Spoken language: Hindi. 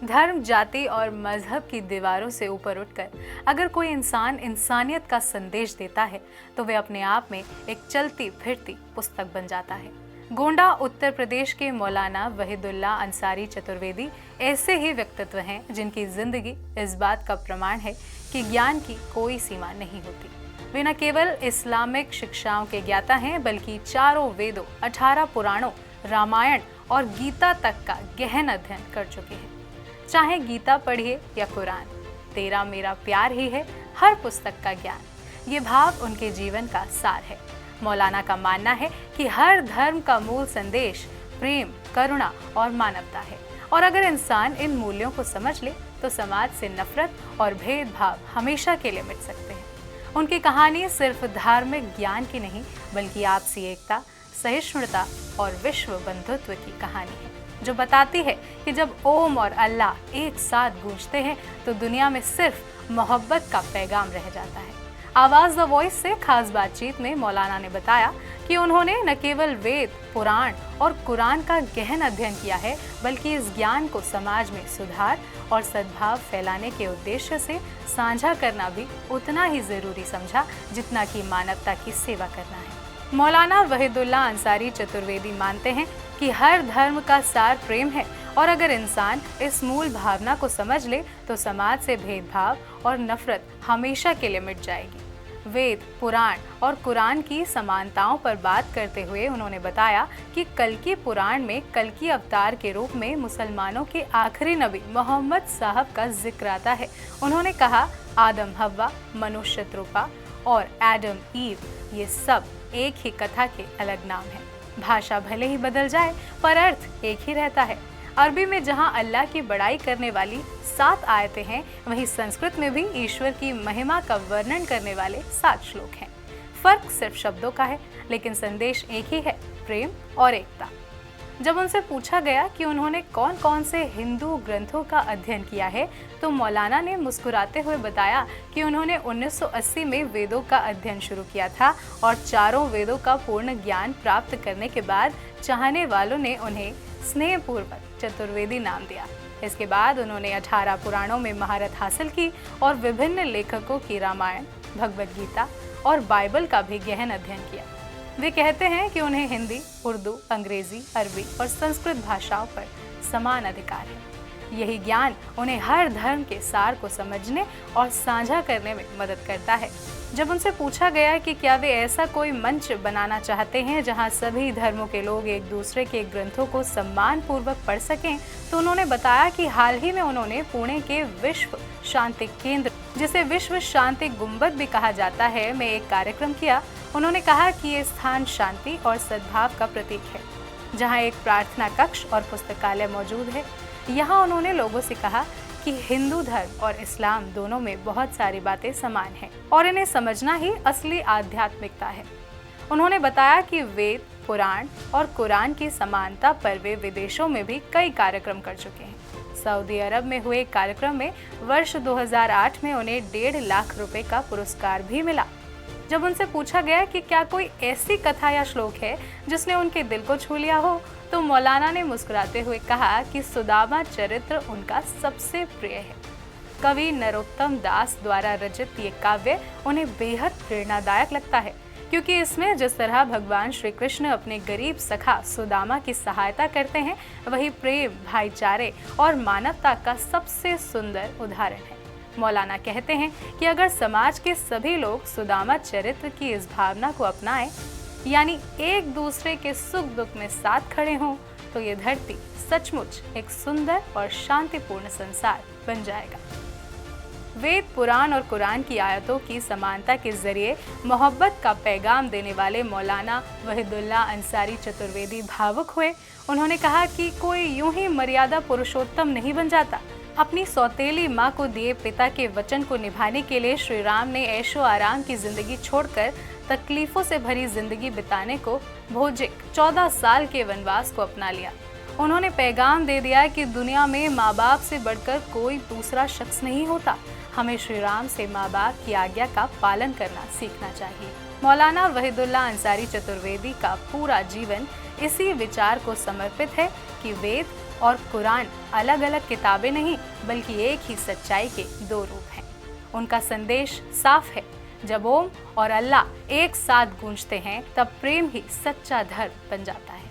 धर्म, जाति और मजहब की दीवारों से ऊपर उठकर अगर कोई इंसान इंसानियत का संदेश देता है तो वे अपने आप में एक चलती फिरती पुस्तक बन जाता है। गोंडा उत्तर प्रदेश के मौलाना वहीदुल्ला अंसारी चतुर्वेदी ऐसे ही व्यक्तित्व हैं जिनकी जिंदगी इस बात का प्रमाण है कि ज्ञान की कोई सीमा नहीं होती। वे न केवल इस्लामिक शिक्षाओं के ज्ञाता हैं बल्कि चारों वेदों, 18 पुराणों, रामायण और गीता तक का गहन अध्ययन कर चुके हैं। चाहे गीता पढ़िए या कुरान, तेरा मेरा प्यार ही है हर पुस्तक का ज्ञान, ये भाव उनके जीवन का सार है। मौलाना का मानना है कि हर धर्म का मूल संदेश प्रेम, करुणा और मानवता है और अगर इंसान इन मूल्यों को समझ ले तो समाज से नफरत और भेदभाव हमेशा के लिए मिट सकते हैं। उनकी कहानी सिर्फ धार्मिक ज्ञान की नहीं बल्कि आपसी एकता, सहिष्णुता और विश्व बंधुत्व की कहानी है, जो बताती है कि जब ओम और अल्लाह एक साथ गूंजते हैं तो दुनिया में सिर्फ मोहब्बत का पैगाम रह जाता है। आवाज द वॉइस से खास बातचीत में मौलाना ने बताया कि उन्होंने न केवल वेद, पुराण और कुरान का गहन अध्ययन किया है बल्कि इस ज्ञान को समाज में सुधार और सद्भाव फैलाने के उद्देश्य से साझा करना भी उतना ही जरूरी समझा जितना कि मानवता की सेवा करना है। मौलाना वहीदुल्ला अंसारी चतुर्वेदी मानते हैं कि हर धर्म का सार प्रेम है और अगर इंसान इस मूल भावना को समझ ले तो समाज से भेदभाव और नफरत हमेशा के लिए मिट जाएगी। वेद, पुराण और कुरान की समानताओं पर बात करते हुए उन्होंने बताया कि कल्कि पुराण में कल्कि अवतार के रूप में मुसलमानों के आखिरी नबी मोहम्मद साहब का जिक्र आता है। उन्होंने कहा, आदम हव्वा, मनुष्य त्रुपा और एडम ईव, ये सब एक ही कथा के अलग नाम हैं। भाषा भले ही बदल जाए पर अर्थ एक ही रहता है। अरबी में जहां अल्लाह की बड़ाई करने वाली 7 आयतें हैं, वहीं संस्कृत में भी ईश्वर की महिमा का वर्णन करने वाले 7 श्लोक हैं। फर्क सिर्फ शब्दों का है लेकिन संदेश एक ही है, प्रेम और एकता। जब उनसे पूछा गया कि उन्होंने कौन कौन से हिंदू ग्रंथों का अध्ययन किया है तो मौलाना ने मुस्कुराते हुए बताया कि उन्होंने 1980 में वेदों का अध्ययन शुरू किया था और चारों वेदों का पूर्ण ज्ञान प्राप्त करने के बाद चाहने वालों ने उन्हें स्नेहपूर्वक चतुर्वेदी नाम दिया। इसके बाद उन्होंने 18 पुराणों में महारत हासिल की और विभिन्न लेखकों की रामायण, भगवद गीता और बाइबल का भी गहन अध्ययन किया। वे कहते हैं कि उन्हें हिंदी, उर्दू, अंग्रेजी, अरबी और संस्कृत भाषाओं पर समान अधिकार है। यही ज्ञान उन्हें हर धर्म के सार को समझने और साझा करने में मदद करता है। जब उनसे पूछा गया कि क्या वे ऐसा कोई मंच बनाना चाहते हैं जहां सभी धर्मों के लोग एक दूसरे के ग्रंथों को सम्मान पूर्वक पढ़ सकें, तो उन्होंने बताया कि हाल ही में उन्होंने पुणे के विश्व शांति केंद्र, जिसे विश्व शांति गुंबद भी कहा जाता है, में एक कार्यक्रम किया। उन्होंने कहा कि ये स्थान शांति और सद्भाव का प्रतीक है, जहाँ एक प्रार्थना कक्ष और पुस्तकालय मौजूद है। यहाँ उन्होंने लोगों से कहा कि हिंदू धर्म और इस्लाम दोनों में बहुत सारी बातें समान हैं और इन्हें समझना ही असली आध्यात्मिकता है। उन्होंने बताया कि वेद, पुराण और कुरान की समानता पर वे विदेशों में भी कई कार्यक्रम कर चुके हैं। सऊदी अरब में हुए कार्यक्रम में वर्ष 2008 में उन्हें 1.5 लाख रुपए का पुरस्कार भी मिला। जब उनसे पूछा गया कि क्या कोई ऐसी कथा या श्लोक है जिसने उनके दिल को छू लिया हो, तो मौलाना ने मुस्कुराते हुए कहा कि सुदामा चरित्र उनका सबसे प्रिय है। कवि नरोत्तम दास द्वारा रचित ये काव्य उन्हें बेहद प्रेरणादायक लगता है, क्योंकि इसमें जिस तरह भगवान श्री कृष्ण अपने गरीब सखा सुदामा की सहायता करते हैं, वही प्रेम, भाईचारे और मानवता का सबसे सुंदर उदाहरण है। मौलाना कहते हैं कि अगर समाज के सभी लोग सुदामा चरित्र की इस भावना को अपनाएं, यानी एक दूसरे के सुख दुख में साथ खड़े हों, तो ये धरती सचमुच एक सुंदर और शांतिपूर्ण संसार बन जाएगा। वेद, पुराण और कुरान की आयतों की समानता के जरिए मोहब्बत का पैगाम देने वाले मौलाना वहीदुल्ला अंसारी चतुर्वेदी भावुक हुए। उन्होंने कहा कि कोई यूं ही मर्यादा पुरुषोत्तम नहीं बन जाता। अपनी सौतेली माँ को दिए पिता के वचन को निभाने के लिए श्री राम ने ऐशो आराम की जिंदगी छोड़कर तकलीफों से भरी जिंदगी बिताने को भोजिक 14 साल के वनवास को अपना लिया। उन्होंने पैगाम दे दिया कि दुनिया में माँ बाप से बढ़कर कोई दूसरा शख्स नहीं होता। हमें श्री राम से माँ बाप की आज्ञा का पालन करना सीखना चाहिए। मौलाना वहीदुल्ला अंसारी चतुर्वेदी का पूरा जीवन इसी विचार को समर्पित है कि वेद, और कुरान अलग अलग किताबें नहीं बल्कि एक ही सच्चाई के दो रूप हैं। उनका संदेश साफ है, जब ओम और अल्लाह एक साथ गूंजते हैं तब प्रेम ही सच्चा धर्म बन जाता है।